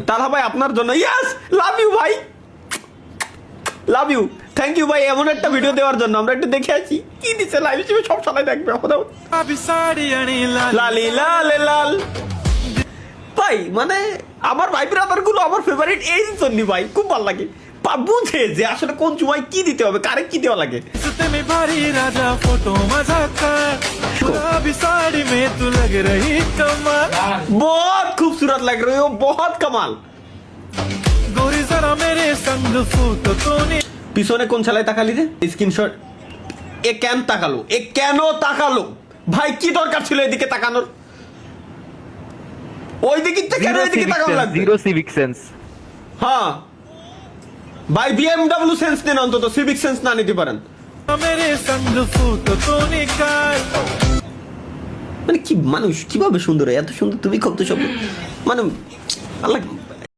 তাহা ভাই আপনার জন্য ইয়েস লাভ ইউ ভাই লাভ ইউ থ্যাংক ইউ ভাই এমন একটা ভিডিও দেওয়ার জন্য আমরা একটু দেখে আছি কি দিছে লাইভ হিসেবে সব সময় দেখবে লালি লাল লাল ভাই মানে আমার ভাই ব্রাদার গুলো আমার ফেভারিট এই জন্য ভাই খুব ভালো লাগে বুঝে যে আসলে কোন সময় কি দিতে হবে কারে কি দেওয়া লাগে बहुत खूबसूरत लग रही हो बहुत कमाल পিছনে কোন শালায় তাকালি রে স্ক্রিনশট এ কেন তাকালো এ কেন তাকালো ভাই কি দরকার ছিল এদিকে তাকানোর ওই দিকে কেন এদিকে তাকানো লাগবে জিরো সিভিক সেন্স হ্যাঁ ভাই বিএমডব্লিউ সেন্স নেন অন্তত সিভিক সেন্স না নিতে পারেন মানে কি মানুষ কিভাবে সুন্দর এত সুন্দর তুমি কত সব মানে আল্লাহ